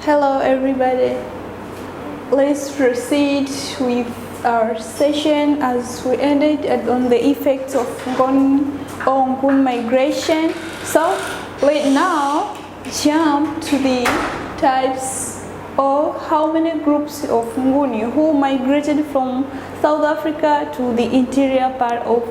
Hello everybody. Let's proceed with our session as we ended on the effects of Ngun migration. So let's now jump to the types or how many groups of Nguni who migrated from South Africa to the interior part of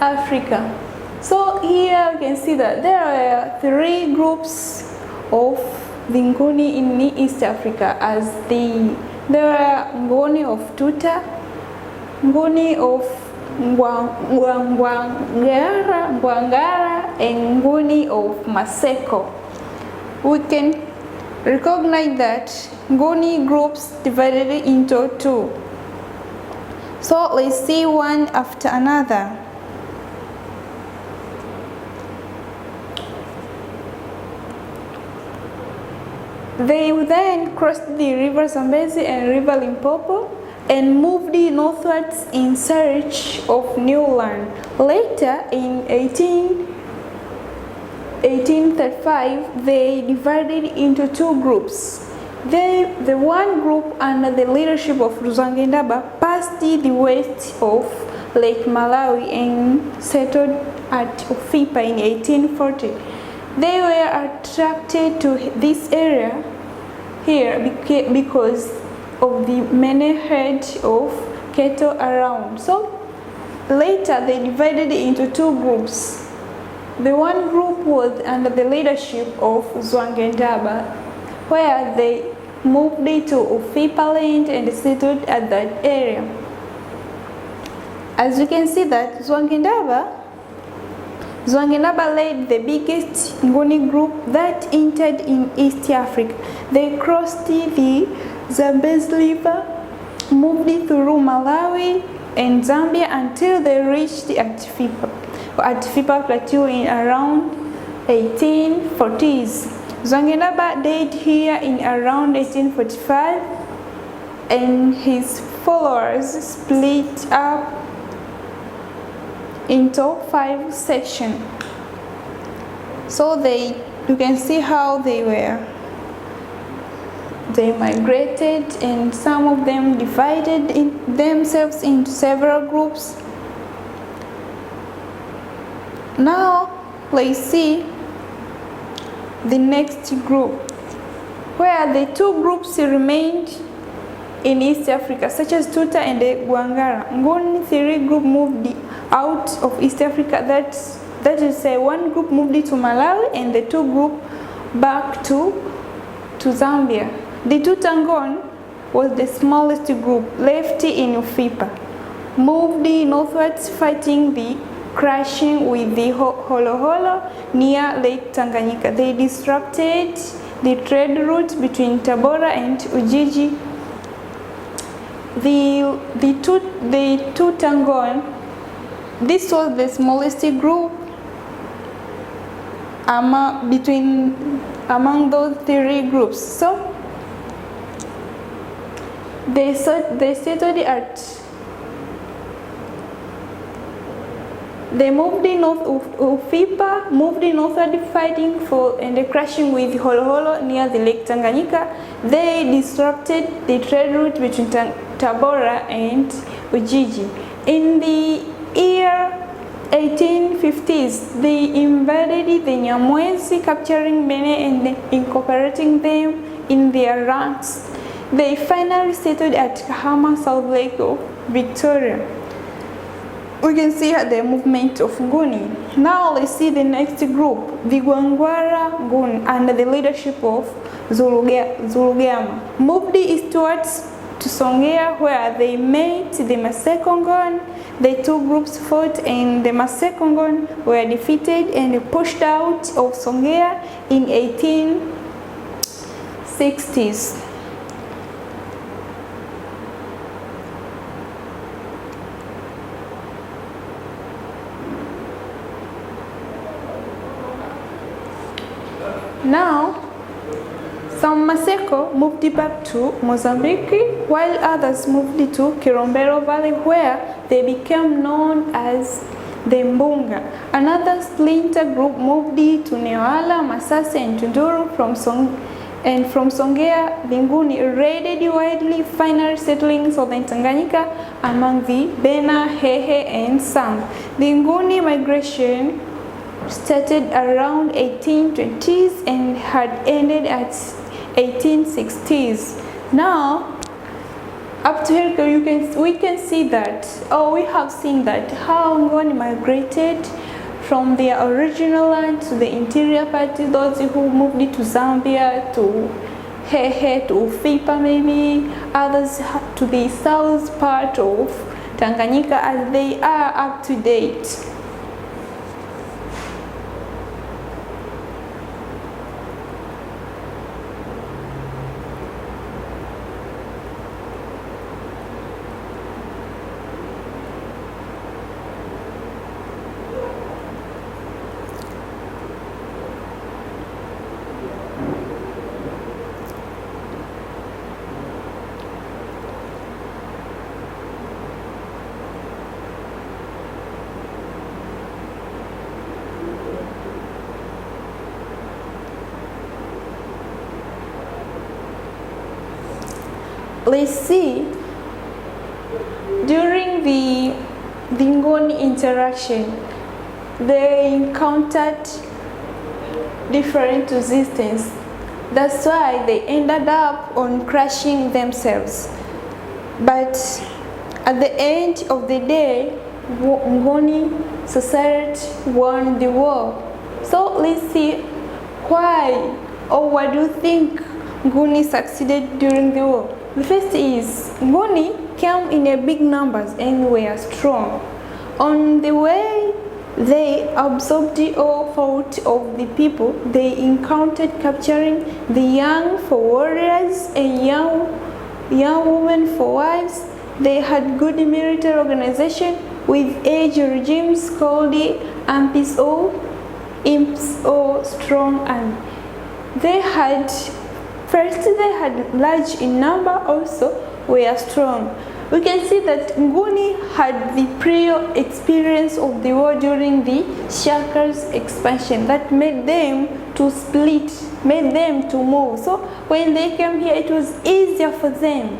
Africa. So here we can see that there are 3 groups of the Nguni in East Africa, as there are Nguni of Tuta, Nguni of Ngwangara, and Nguni of Maseko. We can recognize that Nguni groups divided into 2. So let's see one after another. They then crossed the river Zambezi and river Limpopo and moved northwards in search of new land. Later, in 1835, they divided into 2 groups. The one group, under the leadership of Zwangendaba, passed the west of Lake Malawi and settled at Ufipa in 1840. They were attracted to this area here because of the many herds of cattle around. So later they divided into 2 groups. The one group was under the leadership of Zwangendaba, where they moved to Ufipa land and settled at that area. As you can see that Zwangendaba led the biggest Nguni group that entered in East Africa. They crossed the Zambezi River, moved through Malawi and Zambia until they reached the Atifipa Plateau in around 1840s. Zwangendaba died here in around 1845, and his followers split up into 5 sections. So you can see how they migrated, and some of them divided themselves into several groups. Now let's see the next group, where the 2 groups remained in East Africa, such as Tuta and the Gwangara. Nguni 3 group moved out of East Africa. That is say one group moved to Malawi and the 2 group back to Zambia. The Tutangon was the smallest group left in Ufipa, moved northwards fighting the crashing with the Holoholo near Lake Tanganyika. They disrupted the trade route between Tabora and Ujiji. The Tutangon, this was the smallest group among those 3 groups. So they settled they moved north of Ufipa, moved northward fighting for and crashing with Holoholo near the Lake Tanganyika. They disrupted the trade route between Tabora and Ujiji. In the year 1850s, they invaded the Nyamwezi, capturing many and incorporating them in their ranks. They finally settled at Kahama, South Lake of Victoria. We can see the movement of Nguni. Now let's see the next group, the Gwangwara Nguni, under the leadership of Zulugama, moved eastwards to Songea, where they met the Masekongon. The 2 groups fought, and the Masekongon were defeated and pushed out of Songea in 1860s. Now, some Maseko moved back to Mozambique, while others moved to Kilombero Valley, where they became known as the Mbunga. Another splinter group moved to Newala, Masasi, and Tunduru from And from Songea, the Nguni raided widely, finally settling southern Tanganyika among the Bena, Hehe, and Sam. The Nguni migration started around 1820s and had ended at 1860s. Now, up to here, we can see that, or we have seen that, how Ngoni migrated from their original land to the interior part, those who moved to Zambia, to Hehe, to Ufipa maybe, others to the south part of Tanganyika, as they are up to date. Let's see, during the Ngoni interaction, they encountered different resistance. That's why they ended up on crushing themselves. But at the end of the day, Ngoni society won the war. So let's see why, or what do you think Nguni succeeded during the war? The first is, Nguni came in a big numbers and were strong. On the way, they absorbed all fault of the people they encountered, capturing the young for warriors and young women for wives. They had good military organization with age regimes called imps or strong army. They had large in number, also were strong. We can see that Nguni had the prior experience of the war during the Shaka's expansion that made them to split, made them to move. So when they came here, it was easier for them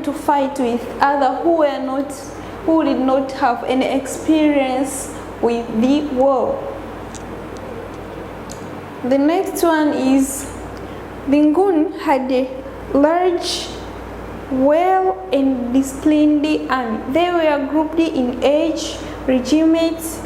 to fight with others who did not have any experience with the war. The next one is, the Nguni had a large, well and disciplined army. They were grouped in age regiments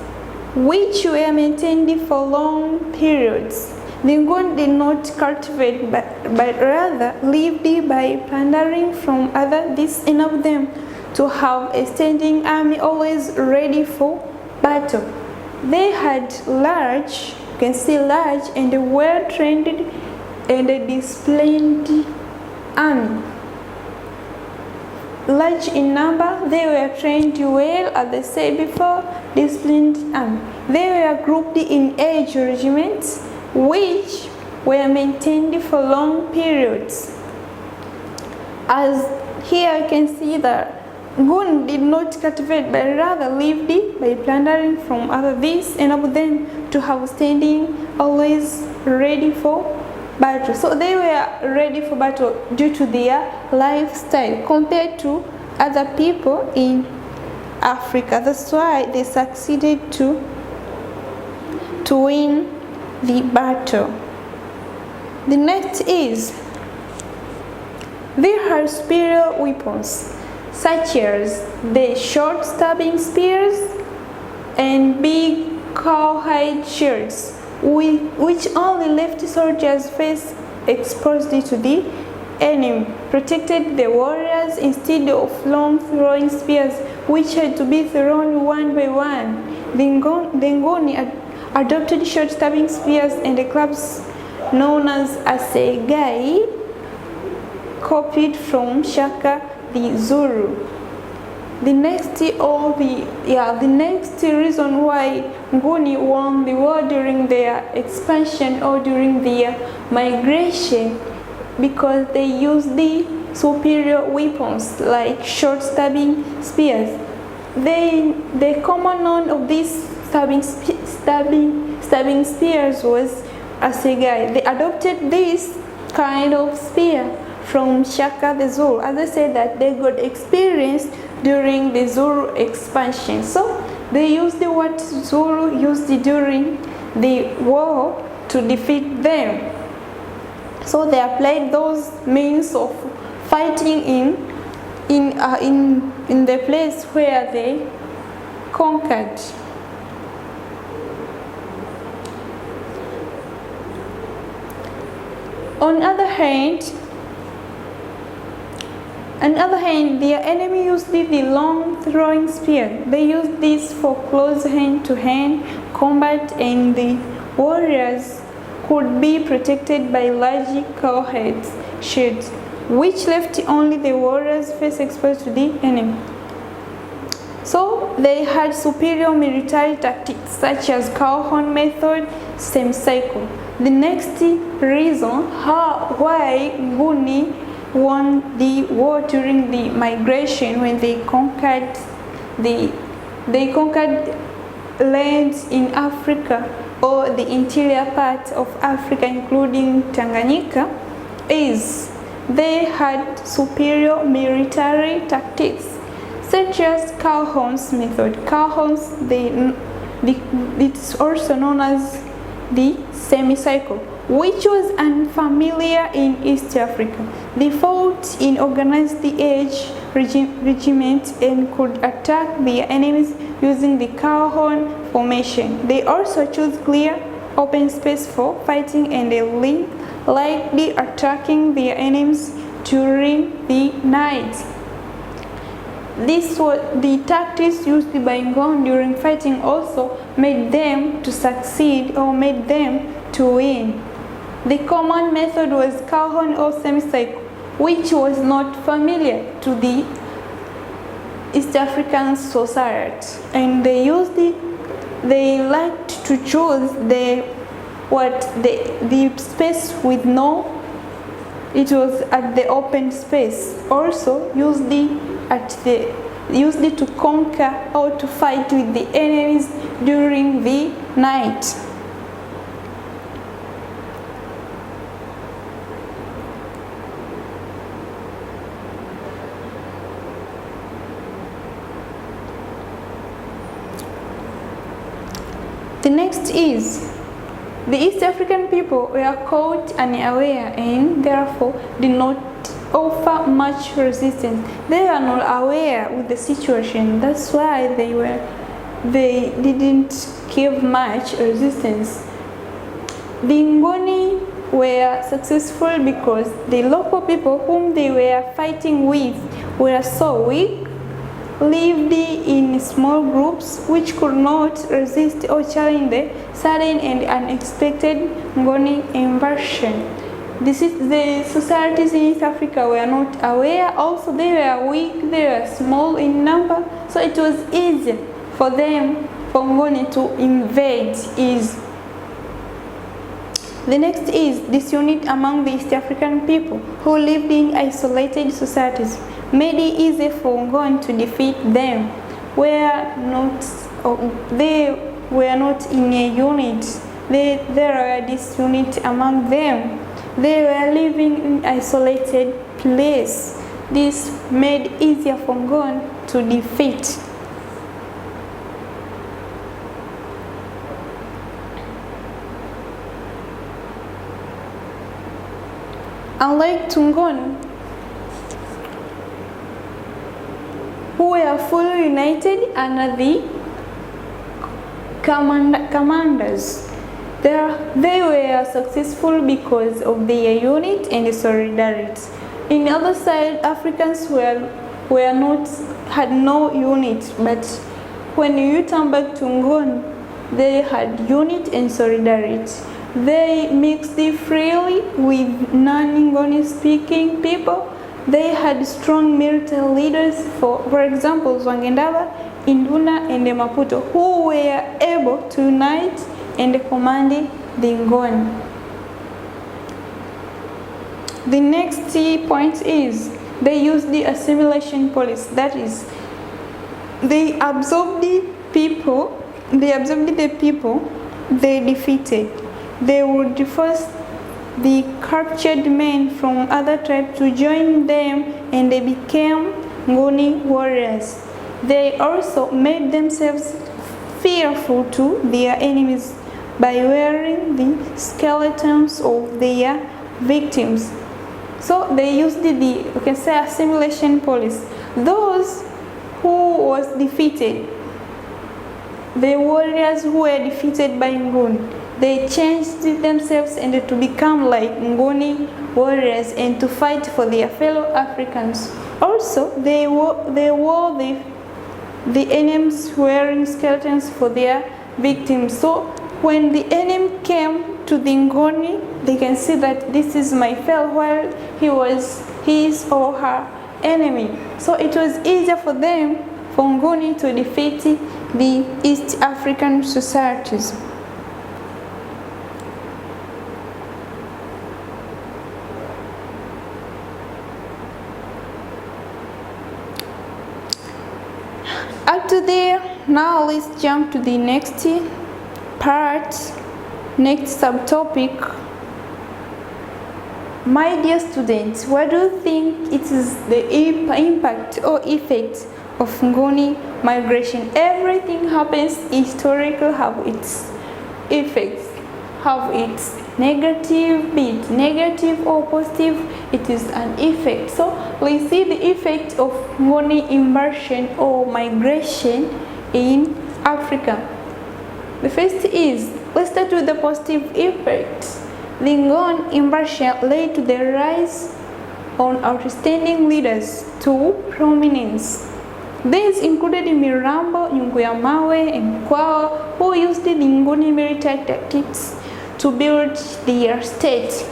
which were maintained for long periods. The Nguni did not cultivate but rather lived by plundering from others. This enabled them to have a standing army always ready for battle. They had large, you can see large and well-trained and a disciplined army. Large in number, they were trained well, as I said before, disciplined army. They were grouped in age regiments which were maintained for long periods. As here you can see that Nguni did not cultivate but rather lived by plundering from others. This enabled them to have standing, always ready for battle. So they were ready for battle due to their lifestyle compared to other people in Africa. That's why they succeeded to win the battle. The next is, they had superior weapons such as the short stabbing spears and big cowhide shields, which only left soldiers' face exposed to the enemy, protected the warriors instead of long throwing spears which had to be thrown one by one. The Nguni adopted short stabbing spears and the clubs known as assegai, copied from Shaka the Zulu. The next reason why Nguni won the war during their expansion or during their migration, because they used the superior weapons like short stabbing spears. The common name of these stabbing spears was assegai. They adopted this kind of spear from Shaka the Zulu, as I said that they got experience during the Zulu expansion. So they used what Zulu used during the war to defeat them. So they applied those means of fighting in the place where they conquered. On the other hand, their enemy used the long throwing spear. They used this for close hand-to-hand combat, and the warriors could be protected by large cowheads shields, which left only the warrior's face exposed to the enemy. So they had superior military tactics such as cowhorn method, semicircle. The next reason why Nguni won the war during the migration, when they conquered lands in Africa or the interior part of Africa, including Tanganyika, is they had superior military tactics such as cowhorns method. Cowhorns, it's also known as the semicircle, which was unfamiliar in East Africa. They fought in organized age regiments and could attack their enemies using the cowhorn formation. They also chose clear open space for fighting and likely attacking their enemies during the night. This was the tactics used by Ngoni during fighting, also made them to succeed or made them to win. The common method was cowhorn or semicircle, which was not familiar to the East African society, and they liked to choose the space with it was at the open space. Also used it to conquer or to fight with the enemies during the night. The next is the East African people were caught unaware and therefore did not offer much resistance. They were not aware with the situation. That's why they didn't give much resistance. The Ngoni were successful because the local people whom they were fighting with were so weak, lived in small groups which could not resist or challenge the sudden and unexpected Ngoni invasion. The societies in East Africa were not aware. Also, they were weak, they were small in number, so it was easy for Ngoni to invade easy. The next is disunity among the East African people who lived in isolated societies. Made it easy for Ngoni to defeat them. They were not in a unit. There were disunity among them. They were living in isolated place. This made it easier for Ngoni to defeat. Unlike Ngoni, who were fully united under the commanders, they were successful because of their unity and solidarity. In the other side, Africans had no unit, but when you turn back to Ngoni, they had unity and solidarity. They mixed freely with non-Ngoni speaking people. They had strong military leaders, for example, Zwangendaba, Induna, and Maputo, who were able to unite and command the Ngoni. The next point is they used the assimilation policy. That is, they absorbed the people they defeated. they would force the captured men from other tribes to join them, and they became Nguni warriors. They also made themselves fearful to their enemies by wearing the skeletons of their victims. So they used you can say, assimilation policy. Those who was defeated, the warriors who were defeated by Nguni, they changed themselves and to become like Nguni warriors and to fight for their fellow Africans. Also, they wore the enemies wearing skeletons for their victims. So when the enemy came to the Ngoni, they can see that this is my fellow while he was his or her enemy. So it was easier for them, for Ngoni, to defeat the East African societies. Up to there, now let's jump to the next part, next subtopic. My dear students, what do you think it is the impact or effect of Nguni migration? Everything happens historical, have its effects, have its negative, be it negative or positive, it is an effect. So we see the effect of Nguni immersion or migration in Africa. The first is, let's start with the positive effect. The Nguni immersion led to the rise of outstanding leaders to prominence. These included Mirambo, Nyunguyamawe, and Mkwawa, who used the Nguni military tactics to build their state.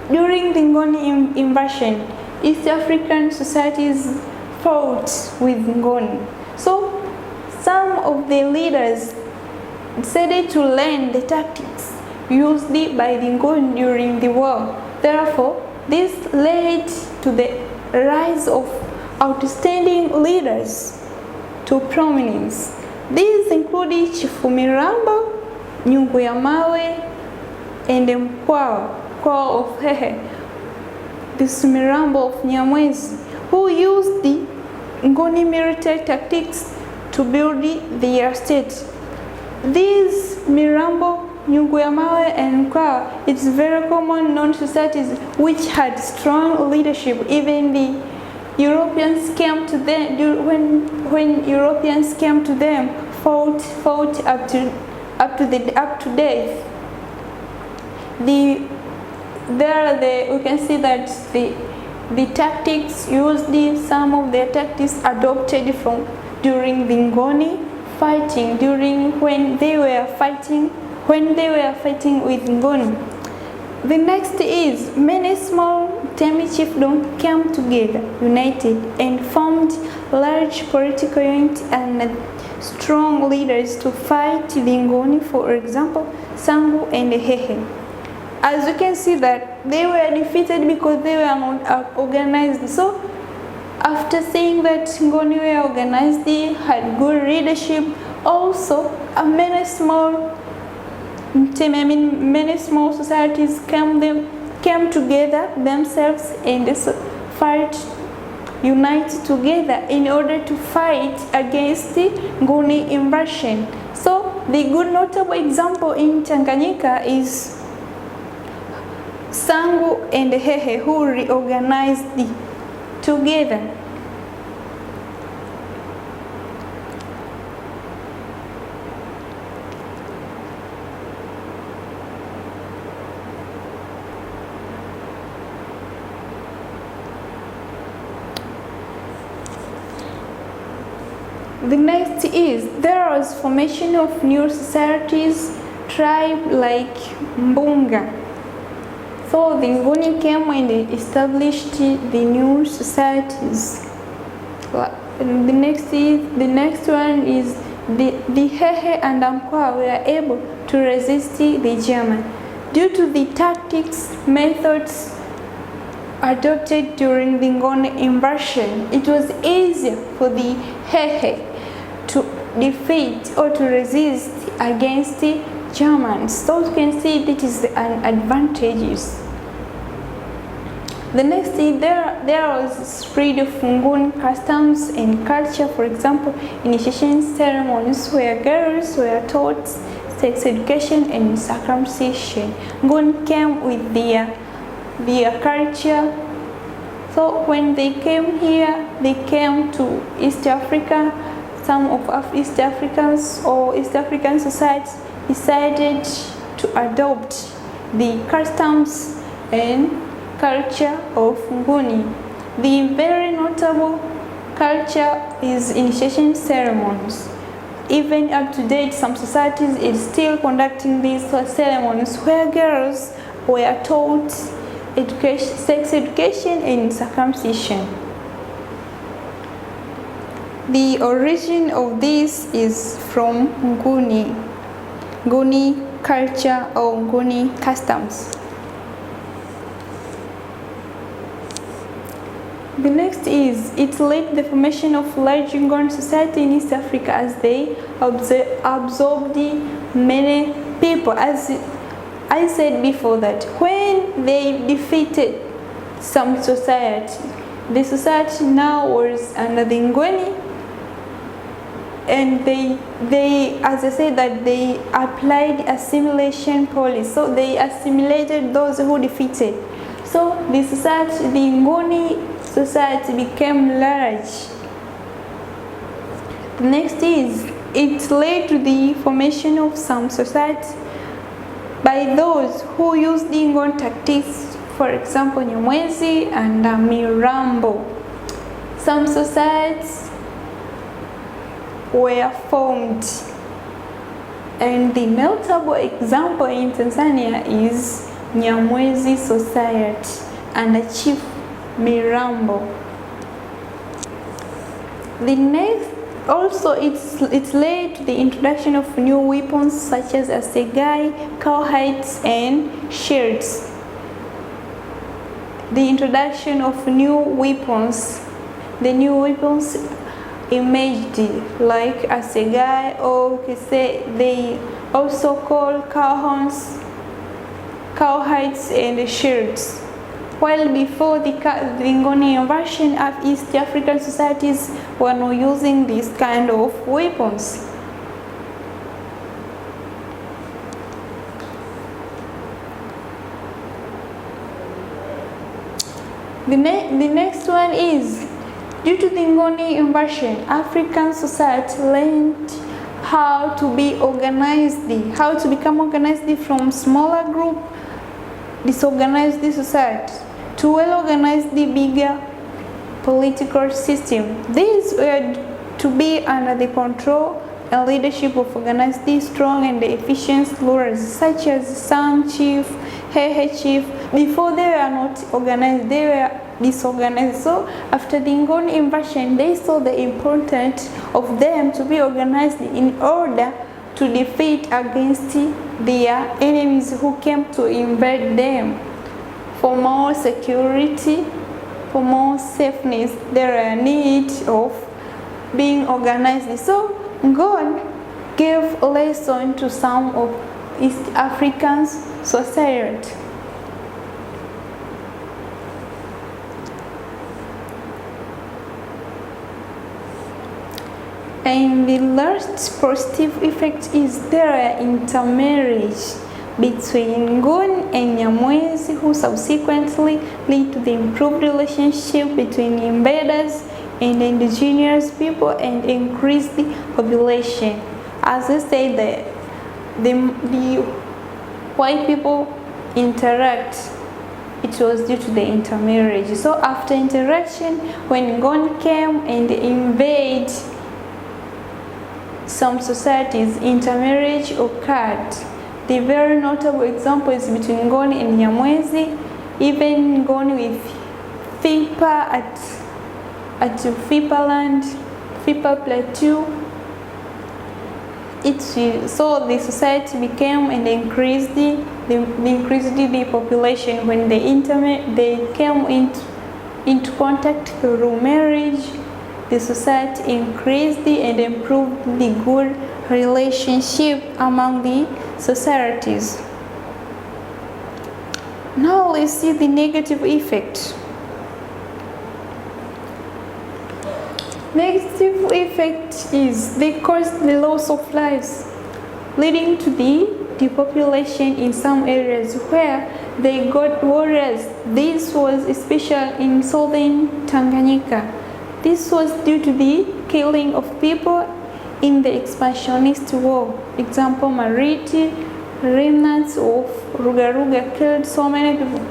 During the Nguni invasion, East African societies fought with Nguni. So some of the leaders decided to learn the tactics used by the Nguni during the war. Therefore, this led to the rise of outstanding leaders to prominence. These included Chifu Mirambo, Nyunguyamawe, and Mkwawa of Hehe, this Mirambo of Nyamwezi, who used the Nguni military tactics to build their state. These Mirambo, Nyunguyamawe, and Mkwawa, it's very common known societies which had strong leadership. Even the Europeans came to them when Europeans came to them, fought up to death. We can see that the tactics used, some of their tactics adopted from during the Nguni fighting, when they were fighting with Nguni. The next is, many small Temi chiefdoms came together, united, and formed large political units and strong leaders to fight the Nguni, for example, Sangu and Hehe. As you can see that they were defeated because they were not organized. So after seeing that Nguni were organized, they had good leadership, also many small societies came together themselves and unite together in order to fight against the Nguni invasion. So the good notable example in Tanganyika is Sangu and Hehe, who reorganized together. The next is, there was formation of new societies, tribe like Mbunga. So the Nguni came and established the new societies. The next one is the Hehe and Mkwawa were able to resist the German. Due to the tactics, methods adopted during the Nguni invasion, it was easier for the Hehe to defeat or to resist against the Germans. So you can see that is an advantages. The next is there was spread of Nguni customs and culture. For example, initiation ceremonies where girls were taught sex education and circumcision. Nguni came with their culture. So when they came here, they came to East Africa. Some of East Africans or East African societies decided to adopt the customs and culture of Nguni. The very notable culture is initiation ceremonies. Even up to date, some societies is still conducting these ceremonies where girls were taught sex education and circumcision. The origin of this is from Nguni culture or Nguni customs. The next is it led to the formation of large Nguni society in East Africa as they absorbed many people. As I said before that when they defeated some society, the society now was under the Nguni, and they as I said that they applied assimilation policy. So they assimilated those who defeated. So the society, the Nguni society became large. The next is it led to the formation of some societies by those who used the Nguni tactics, for example, Nyamwezi and Mirambo. Some societies were formed, and the notable example in Tanzania is Nyamwezi Society and Chief Mirambo. The next also it's led to the introduction of new weapons such as assegai, cowhides, and shields. The introduction of new weapons. The new weapons emerged like assegai, or they also call cowhorns, cowhides, and shields. While before the Nguni invasion of East African societies were not using this kind of weapons. The next one is, due to the Nguni invasion, African society learned how to be organized, how to become organized from smaller group, disorganized the society, to well organize the bigger political system. These were to be under the control and leadership of organized, strong and efficient rulers such as Sam Chief, Hehe Chief. Before they were not organized, they were disorganized. So after the Nguni invasion, they saw the importance of them to be organized in order to defeat against their enemies who came to invade them. For more security, for more safeness, there are need of being organized. So God gave a lesson to some of East African society. And the last positive effect is there intermarriage between Nguni and Nyamwezi, who subsequently lead to the improved relationship between invaders and indigenous people and increase the population. As I said, the white people interact. It was due to the intermarriage. So after interaction, when Nguni came and invade some societies, intermarriage occurred. The very notable example is between Nguni and Nyamwezi. Even Nguni with Fipa at Fipa land, Fipa Plateau. So the society became and increased the population. When they came into contact through marriage, the society increased and improved the good relationship among the societies. Now let's see the negative effect. Negative effect is they cause the loss of lives, leading to the depopulation in some areas where they got warriors. This was especially in southern Tanganyika. This was due to the killing of people in the expansionist war. Example, Mariti, remnants of Rugaruga killed so many people.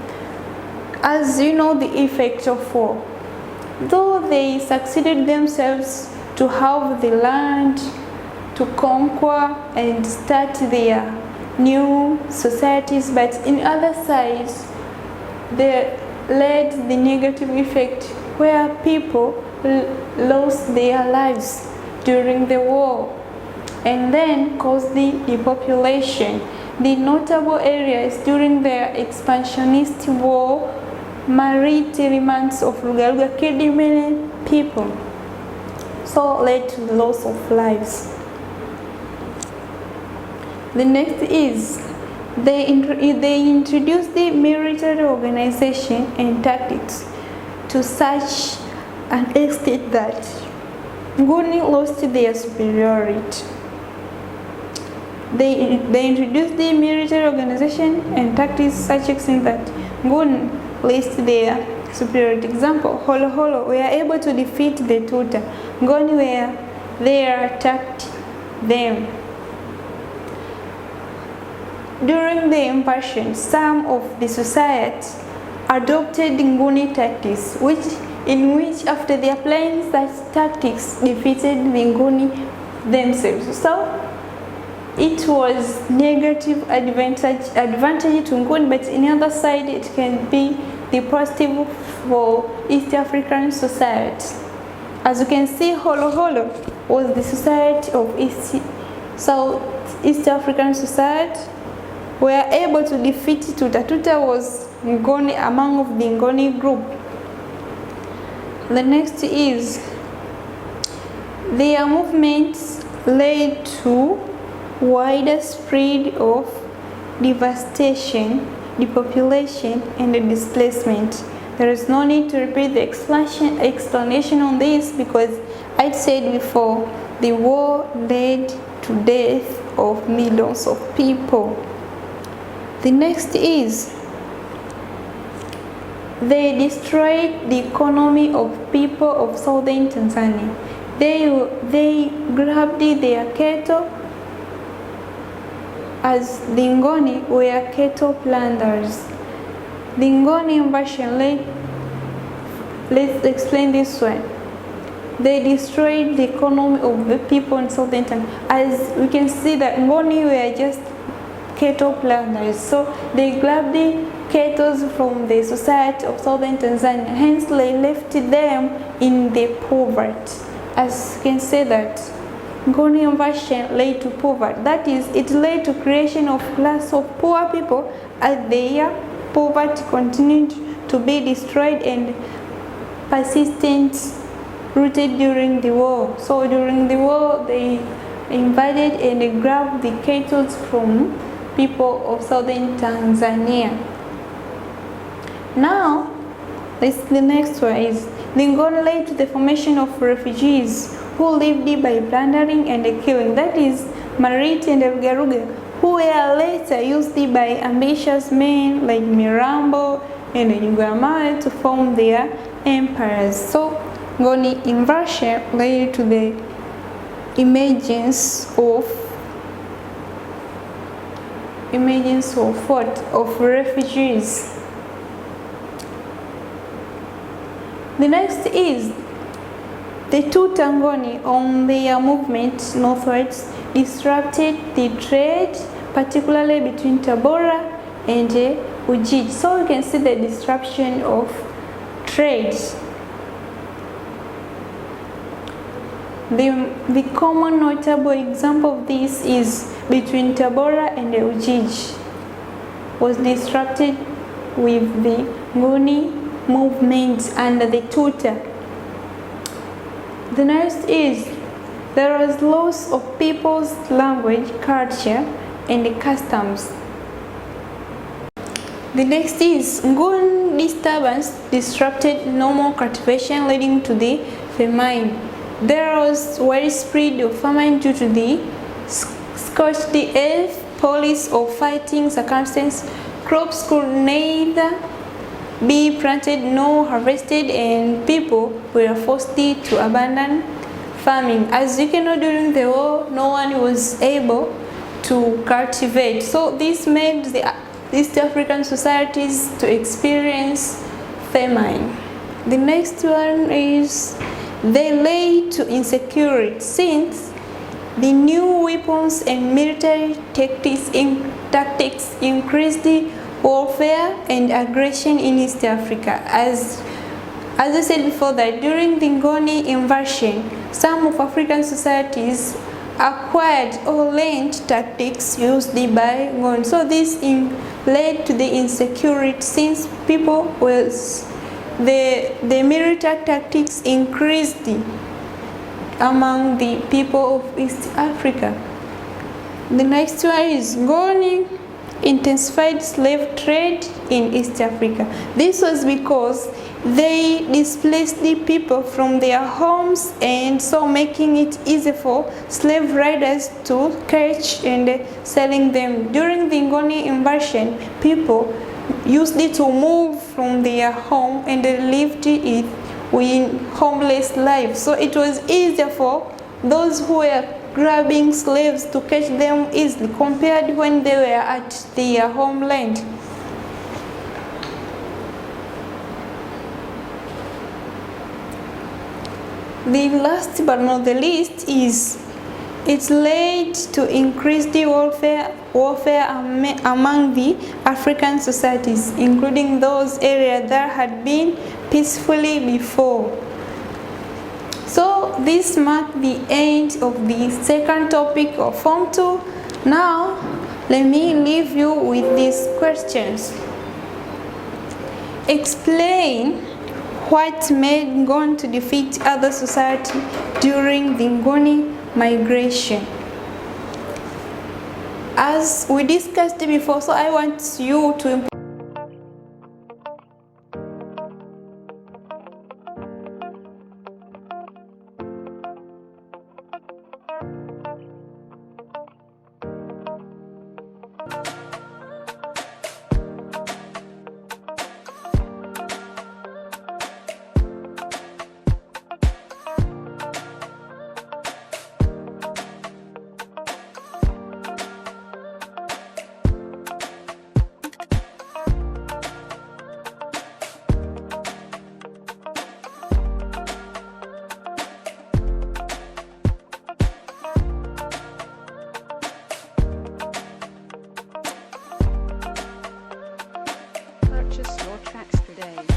As you know, the effect of war. Though they succeeded themselves to have the land, to conquer and start their new societies, but in other sides, they led the negative effect where people lost their lives during the war and then caused the depopulation. The notable areas during the expansionist war, Mariti remnants of Rugaruga killed many people, so led to the loss of lives. The next is they introduced the military organization and tactics to such an extent that Nguni lost their superiority. They introduced the military organization and tactics to such extent that Nguni lost their superiority. Example, Holo Holo were able to defeat the Tuta. Ngoni were there attacked them. During the invasion, some of the society adopted Nguni tactics, in which after they applying such tactics defeated the Nguni themselves. So it was negative advantage to Nguni, but in the other side it can be the positive for East African society. As you can see, Holo Holo was the society of East African society. Were able to defeat Tuta. Tuta was Ngoni among of the Ngoni group. The next is their movements led to wider spread of devastation, depopulation, and displacement. There is no need to repeat the explanation on this because I said before the war led to death of millions of people. The next is they destroyed the economy of people of southern Tanzania. They grabbed their cattle as the Ngoni were cattle plunderers. The Ngoni invasion, let's explain this one. They destroyed the economy of the people in southern Tanzania. As we can see that Ngoni were just cattle plunderers, so they grabbed the cattle from the society of southern Tanzania, hence they left them in the poverty. As you can say that Ngoni invasion led to poverty, that is, it led to creation of class of poor people as their poverty continued to be destroyed and persistent rooted during the war. So during the war they invaded and they grabbed the cattle from people of southern Tanzania. Now, the next one is the Ngoni led to the formation of refugees who lived by plundering and killing. That is Mariti and Rugaruga, who were later used by ambitious men like Mirambo and Nyugamale to form their empires. So Ngoni invasion led to the emergence of what? Of refugees. The next is the Tuta Ngoni on their movement northwards disrupted the trade, particularly between Tabora and Ujiji. So you can see the disruption of trade. The common notable example of this is between Tabora and Ujiji was disrupted with the Ngoni movement under the Tuta. The next is There was loss of people's language, culture, and customs. The next is Nguni disturbance disrupted normal cultivation, leading to the famine. There was widespread of famine due to the scorched earth, police or fighting circumstances. Crops could neither be planted nor harvested, and people were forced to abandon farming. As you can know, during the war, no one was able to cultivate. So this made the East African societies to experience famine. The next one is they led to insecurity, since the new weapons and military tactics increased warfare and aggression in East Africa. As I said before, that during the Nguni invasion, some of African societies acquired or learned tactics used by Nguni. So this led to the insecurity, since people was the military tactics increased among the people of East Africa. The next one is Nguni intensified slave trade in East Africa. This was because they displaced the people from their homes, and so making it easy for slave riders to catch and selling them. During the Nguni invasion, people used it to move from their home and lived it with homeless life. So it was easier for those who were grabbing slaves to catch them easily compared when they were at their homeland. The last but not the least is it led to increased warfare among the African societies, including those areas that had been peacefully before. So this marked the end of the second topic of Form 2. Now, let me leave you with these questions. Explain what made Nguni to defeat other society during the Nguni migration. As we discussed before, so I want you to purchase your tracks today.